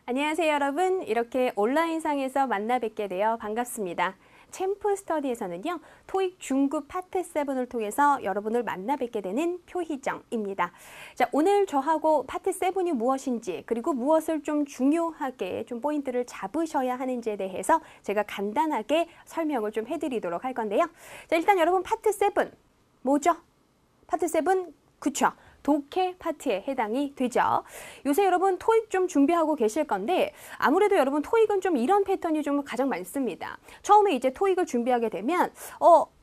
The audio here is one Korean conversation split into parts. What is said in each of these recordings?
안녕하세요 여러분. 이렇게 온라인상에서 만나 뵙게 되어 반갑습니다. 챔프 스터디에서는요. 토익 중급 파트 7을 통해서 여러분을 만나 뵙게 되는 표희정입니다. 자, 오늘 저하고 파트 7이 무엇인지 그리고 무엇을 좀 중요하게 좀 포인트를 잡으셔야 하는지에 대해서 제가 간단하게 설명을 좀 해드리도록 할 건데요. 자, 일단 여러분 파트 7 뭐죠? 파트 7 그쵸? 독해 파트에 해당이 되죠. 요새 여러분 토익 좀 준비하고 계실 건데 아무래도 여러분 토익은 좀 이런 패턴이 좀 가장 많습니다. 처음에 이제 토익을 준비하게 되면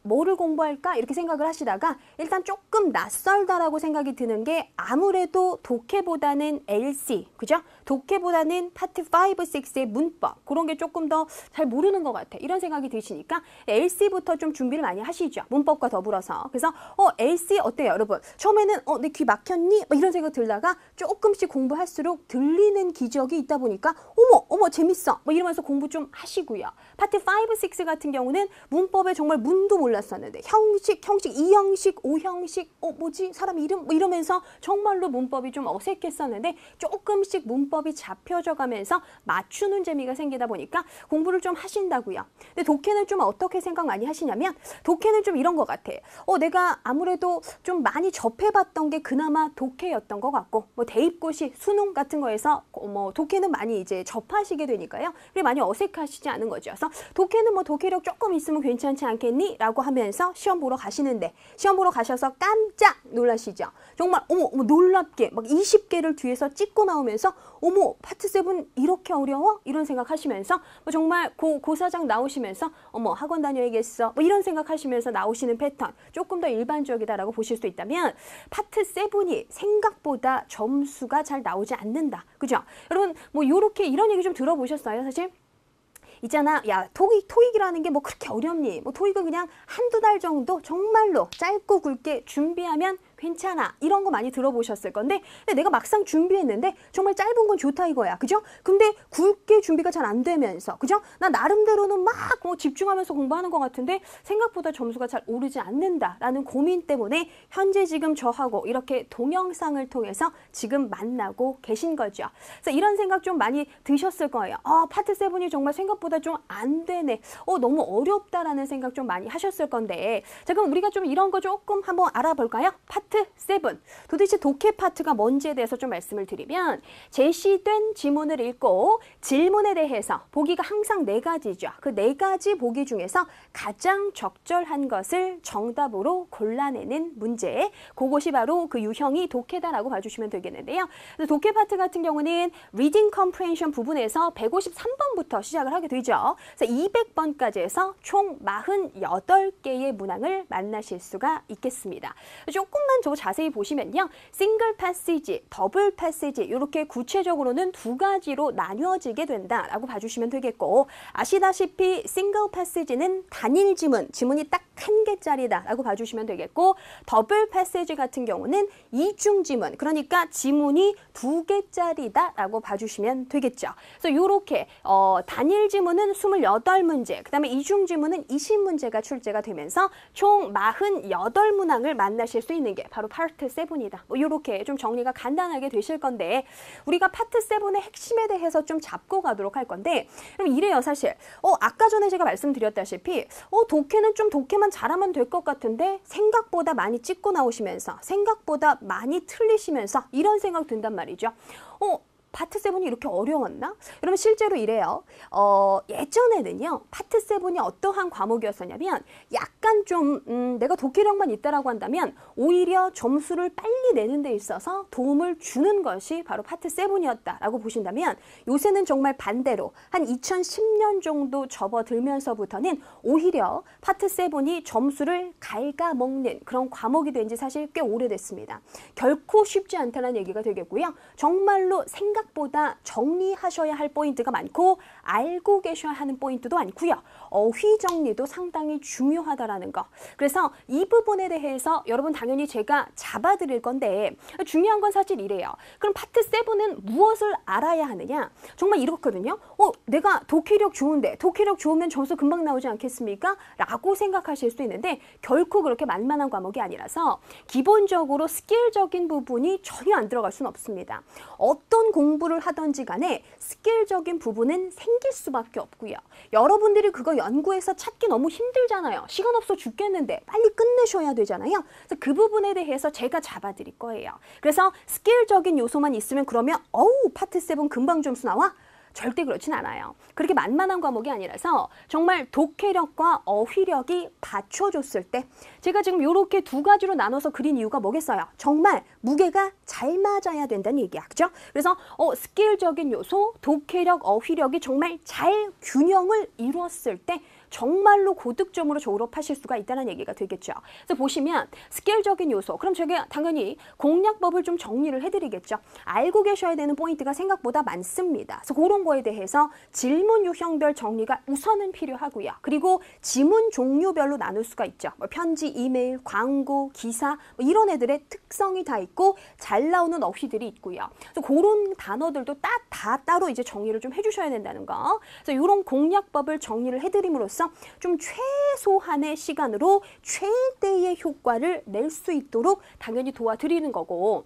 뭐를 공부할까 이렇게 생각을 하시다가 일단 조금 낯설다라고 생각이 드는 게 아무래도 독해보다는 LC, 그죠? 독해보다는 파트 5, 6의 문법 그런 게 조금 더 잘 모르는 것 같아. 이런 생각이 드시니까 LC부터 좀 준비를 많이 하시죠. 문법과 더불어서. 그래서 LC 어때요 여러분? 처음에는 내 귀 막혔니? 이런 생각 들다가 조금씩 공부할수록 들리는 기적이 있다 보니까 어머 재밌어 이러면서 공부 좀 하시고요. 파트 5, 6 같은 경우는 문법에 정말 문도 몰랐었는데 형식, 2형식, 5형식, 뭐지? 사람 이름? 이러면서 정말로 문법이 좀 어색했었는데 조금씩 문법이 잡혀져 가면서 맞추는 재미가 생기다 보니까 공부를 좀 하신다고요. 근데 독해는 좀 어떻게 생각 많이 하시냐면 독해는 좀 이런 것 같아. 내가 아무래도 좀 많이 접해봤던 게 그나마 독해였던 것 같고 대입고시, 수능 같은 거에서 독해는 많이 이제 접하시게 되니까요. 그게 많이 어색하시지 않은 거죠. 그래서 독해는 독해력 조금 있으면 괜찮지 않겠니? 라고 하면서 시험 보러 가시는데 시험 보러 가셔서 깜짝 놀라시죠. 정말 어머 놀랍게 막 20개를 뒤에서 찍고 나오면서 어머 파트 7 이렇게 어려워? 이런 생각하시면서 정말 고사장 나오시면서 어머 학원 다녀야겠어 이런 생각하시면서 나오시는 패턴 조금 더 일반적이다라고 보실 수 있다면 파트 7이 생각보다 점수가 잘 나오지 않는다. 그죠? 여러분 요렇게 이런 얘기 좀 들어보셨어요? 사실? 있잖아, 야 토익이라는 게 그렇게 어렵니? 토익은 그냥 한두 달 정도 정말로 짧고 굵게 준비하면 괜찮아. 이런 거 많이 들어보셨을 건데 근데 내가 막상 준비했는데 정말 짧은 건 좋다 이거야. 그죠? 근데 굵게 준비가 잘 안 되면서 그죠? 나 나름대로는 막 집중하면서 공부하는 것 같은데 생각보다 점수가 잘 오르지 않는다라는 고민 때문에 현재 지금 저하고 이렇게 동영상을 통해서 지금 만나고 계신 거죠. 그래서 이런 생각 좀 많이 드셨을 거예요. 파트 7이 정말 생각보다 좀 안 되네. 너무 어렵다라는 생각 좀 많이 하셨을 건데 자 그럼 우리가 좀 이런 거 조금 한번 알아볼까요? 파트 7. 도대체 독해 파트가 뭔지에 대해서 좀 말씀을 드리면 제시된 지문을 읽고 질문에 대해서 보기가 항상 4가지죠. 그 4가지 보기 중에서 가장 적절한 것을 정답으로 골라내는 문제. 그것이 바로 그 유형이 독해다라고 봐주시면 되겠는데요. 독해 파트 같은 경우는 Reading Comprehension 부분에서 153번부터 시작을 하게 되죠. 그래서 200번까지 해서 총 48개의 문항을 만나실 수가 있겠습니다. 조금만 더 자세히 보시면요. 싱글 패시지, 더블 패시지 이렇게 구체적으로는 2가지로 나뉘어지게 된다라고 봐주시면 되겠고 아시다시피 싱글 패시지는 단일 지문이 딱 1개짜리다라고 봐주시면 되겠고 더블 패시지 같은 경우는 이중 지문, 그러니까 지문이 2개짜리다라고 봐주시면 되겠죠. 그래서 이렇게 단일 지문은 28문제, 그 다음에 이중 지문은 20문제가 출제가 되면서 총 48문항을 만나실 수 있는 게 바로 파트 7이다. 이렇게 좀 정리가 간단하게 되실 건데 우리가 파트 7의 핵심에 대해서 좀 잡고 가도록 할 건데 그럼 이래요 사실. 아까 전에 제가 말씀드렸다시피 독해는 좀 독해만 잘하면 될 것 같은데 생각보다 많이 찍고 나오시면서 생각보다 많이 틀리시면서 이런 생각 든단 말이죠. 파트 7이 이렇게 어려웠나? 여러분 실제로 이래요. 예전에는요. 파트 7이 어떠한 과목이었었냐면 약간 좀 내가 독해력만 있다라고 한다면 오히려 점수를 빨리 내는 데 있어서 도움을 주는 것이 바로 파트 7이었다라고 보신다면 요새는 정말 반대로 한 2010년 정도 접어들면서부터는 오히려 파트 7이 점수를 갉아먹는 그런 과목이 된 지 사실 꽤 오래됐습니다. 결코 쉽지 않다는 얘기가 되겠고요. 정말로 생각보다 정리하셔야 할 포인트가 많고 알고 계셔야 하는 포인트도 많고요. 어휘 정리도 상당히 중요하다라는 거. 그래서 이 부분에 대해서 여러분 당연히 제가 잡아드릴 건데 중요한 건 사실 이래요. 그럼 파트 7은 무엇을 알아야 하느냐? 정말 이렇거든요. 내가 독해력 좋은데 독해력 좋으면 점수 금방 나오지 않겠습니까? 라고 생각하실 수 있는데 결코 그렇게 만만한 과목이 아니라서 기본적으로 스킬적인 부분이 전혀 안 들어갈 수는 없습니다. 어떤 공부를 하든지 간에 스킬적인 부분은 생길 수밖에 없고요. 여러분들이 그거 연구해서 찾기 너무 힘들잖아요. 시간 없어 죽겠는데 빨리 끝내셔야 되잖아요. 그래서 그 부분에 대해서 제가 잡아드릴 거예요. 그래서 스킬적인 요소만 있으면 그러면 파트 7 금방 점수 나와? 절대 그렇진 않아요. 그렇게 만만한 과목이 아니라서 정말 독해력과 어휘력이 받쳐줬을 때 제가 지금 이렇게 두 가지로 나눠서 그린 이유가 뭐겠어요? 정말 무게가 잘 맞아야 된다는 얘기야. 그죠? 그래서 스킬적인 요소, 독해력, 어휘력이 정말 잘 균형을 이루었을 때 정말로 고득점으로 졸업하실 수가 있다는 얘기가 되겠죠. 그래서 보시면 스킬적인 요소, 그럼 제가 당연히 공략법을 좀 정리를 해드리겠죠. 알고 계셔야 되는 포인트가 생각보다 많습니다. 그래서 그런 거에 대해서 질문 유형별 정리가 우선은 필요하고요. 그리고 지문 종류별로 나눌 수가 있죠. 편지, 이메일, 광고, 기사 이런 애들의 특성이 다 있고 잘 나오는 어휘들이 있고요. 그래서 그런 단어들도 다 따로 이제 정리를 좀 해주셔야 된다는 거. 그래서 이런 공략법을 정리를 해드림으로써 좀 최소한의 시간으로 최대의 효과를 낼 수 있도록 당연히 도와드리는 거고,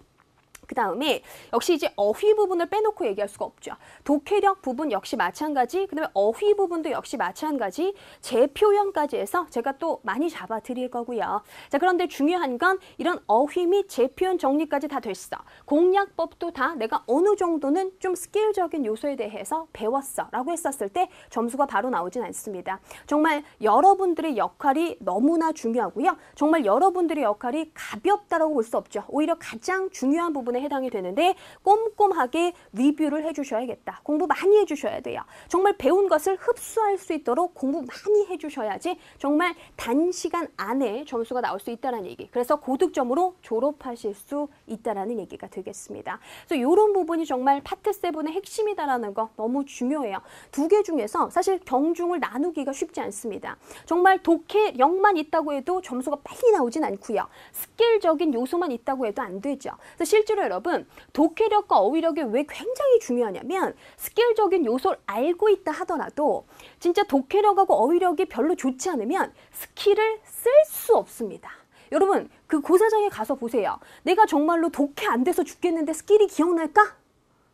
그 다음에 역시 이제 어휘 부분을 빼놓고 얘기할 수가 없죠. 독해력 부분 역시 마찬가지, 그 다음에 어휘 부분도 역시 마찬가지, 재표현까지 해서 제가 또 많이 잡아드릴 거고요. 자, 그런데 중요한 건 이런 어휘 및 재표현 정리까지 다 됐어. 공략법도 다 내가 어느 정도는 좀 스킬적인 요소에 대해서 배웠어 라고 했었을 때 점수가 바로 나오진 않습니다. 정말 여러분들의 역할이 너무나 중요하고요. 정말 여러분들의 역할이 가볍다라고 볼 수 없죠. 오히려 가장 중요한 부분 해당이 되는데 꼼꼼하게 리뷰를 해주셔야겠다. 공부 많이 해주셔야 돼요. 정말 배운 것을 흡수할 수 있도록 공부 많이 해주셔야지 정말 단시간 안에 점수가 나올 수 있다는 얘기. 그래서 고득점으로 졸업하실 수 있다는 얘기가 되겠습니다. 그래서 이런 부분이 정말 파트 7의 핵심이다라는 거 너무 중요해요. 두 개 중에서 사실 경중을 나누기가 쉽지 않습니다. 정말 독해력만 있다고 해도 점수가 빨리 나오진 않고요. 스킬적인 요소만 있다고 해도 안 되죠. 그래서 실제로 여러분, 독해력과 어휘력이 왜 굉장히 중요하냐면 스킬적인 요소를 알고 있다 하더라도 진짜 독해력하고 어휘력이 별로 좋지 않으면 스킬을 쓸 수 없습니다. 여러분, 그 고사장에 가서 보세요. 내가 정말로 독해 안 돼서 죽겠는데 스킬이 기억날까?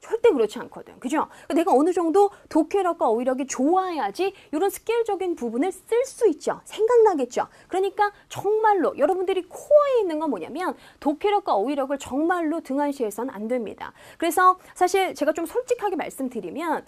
절대 그렇지 않거든. 그죠? 내가 어느 정도 독해력과 어휘력이 좋아야지 이런 스킬적인 부분을 쓸 수 있죠. 생각나겠죠. 그러니까 정말로 여러분들이 코어에 있는 건 뭐냐면 독해력과 어휘력을 정말로 등한시해서는 안 됩니다. 그래서 사실 제가 좀 솔직하게 말씀드리면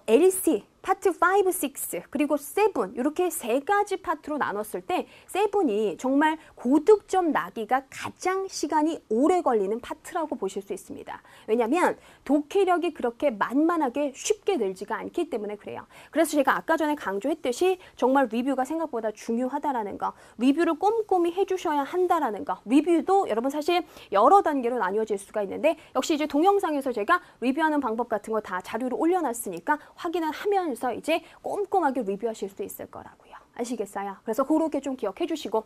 LC 파트 5, 6, 그리고 7 이렇게 세 가지 파트로 나눴을 때 7이 정말 고득점 나기가 가장 시간이 오래 걸리는 파트라고 보실 수 있습니다. 왜냐하면 독해력이 그렇게 만만하게 쉽게 늘지가 않기 때문에 그래요. 그래서 제가 아까 전에 강조했듯이 정말 리뷰가 생각보다 중요하다라는 거, 리뷰를 꼼꼼히 해주셔야 한다라는 거. 리뷰도 여러분 사실 여러 단계로 나뉘어질 수가 있는데 역시 이제 동영상에서 제가 리뷰하는 방법 같은 거 다 자료로 올려놨으니까 확인을 하면서 이제 꼼꼼하게 리뷰하실 수 있을 거라고요. 아시겠어요? 그래서 그렇게 좀 기억해 주시고,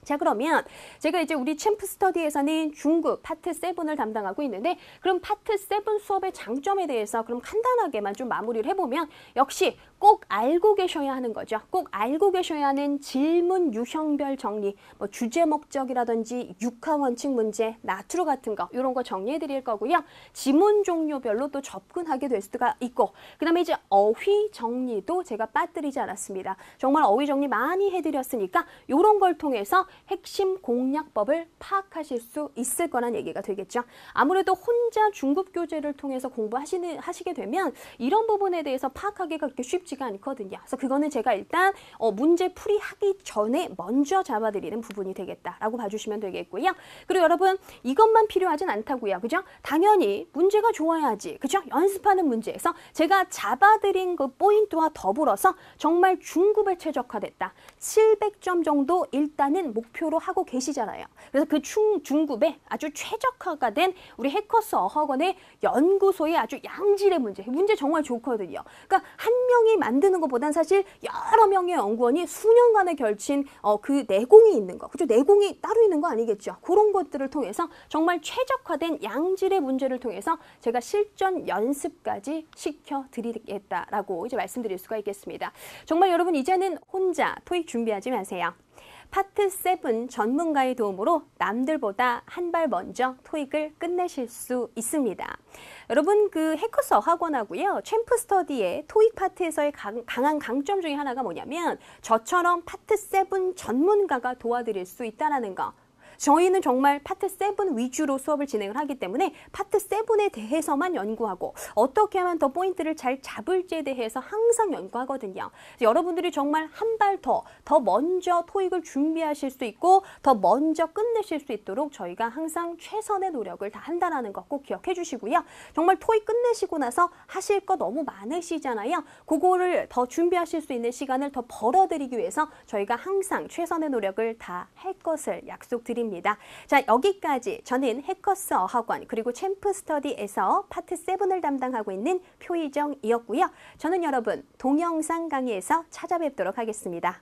자, 그러면 제가 이제 우리 챔프 스터디에서는 중급 파트 7을 담당하고 있는데 그럼 파트 7 수업의 장점에 대해서 그럼 간단하게만 좀 마무리를 해보면 역시 꼭 알고 계셔야 하는 거죠. 꼭 알고 계셔야 하는 질문 유형별 정리, 뭐 주제 목적이라든지 육하 원칙 문제, 나트루 같은 거 이런 거 정리해 드릴 거고요. 지문 종류별로 또 접근하게 될 수가 있고, 그 다음에 이제 어휘 정리도 제가 빠뜨리지 않았습니다. 정말 어휘 정리 많이 해드렸으니까 이런 걸 통해서 핵심 공략법을 파악하실 수 있을 거란 얘기가 되겠죠. 아무래도 혼자 중급 교재를 통해서 공부하시게 되면 이런 부분에 대해서 파악하기가 그렇게 쉽지가 않거든요. 그래서 그거는 제가 일단 문제 풀이하기 전에 먼저 잡아드리는 부분이 되겠다라고 봐주시면 되겠고요. 그리고 여러분, 이것만 필요하진 않다고요. 그죠? 당연히 문제가 좋아야지. 그죠? 연습하는 문제에서 제가 잡아드린 그 포인트와 더불어서 정말 중급에 최적화됐다. 700점 정도 일단은 목표로 하고 계시잖아요. 그래서 그 중급에 아주 최적화가 된 우리 해커스 어학원의 연구소의 아주 양질의 문제 정말 좋거든요. 그러니까 한 명이 사람이 만드는 것보단 사실 여러 명의 연구원이 수년간에 걸친 그 내공이 있는 거, 그죠? 내공이 따로 있는 거 아니겠죠? 그런 것들을 통해서 정말 최적화된 양질의 문제를 통해서 제가 실전 연습까지 시켜드리겠다라고 이제 말씀드릴 수가 있겠습니다. 정말 여러분 이제는 혼자 토익 준비하지 마세요. 파트 7 전문가의 도움으로 남들보다 한 발 먼저 토익을 끝내실 수 있습니다. 여러분 그 해커스 어학원하고요. 챔프 스터디의 토익 파트에서의 강한 강점 중에 하나가 뭐냐면 저처럼 파트 7 전문가가 도와드릴 수 있다는 거. 저희는 정말 파트 7 위주로 수업을 진행을 하기 때문에 파트 7에 대해서만 연구하고 어떻게 하면 더 포인트를 잘 잡을지에 대해서 항상 연구하거든요. 여러분들이 정말 한 발 더 먼저 토익을 준비하실 수 있고 더 먼저 끝내실 수 있도록 저희가 항상 최선의 노력을 다 한다는 거 꼭 기억해 주시고요. 정말 토익 끝내시고 나서 하실 거 너무 많으시잖아요. 그거를 더 준비하실 수 있는 시간을 더 벌어드리기 위해서 저희가 항상 최선의 노력을 다 할 것을 약속드립니다. 자, 여기까지 저는 해커스 어학원 그리고 챔프 스터디에서 파트 7을 담당하고 있는 표희정이었고요. 저는 여러분 동영상 강의에서 찾아뵙도록 하겠습니다.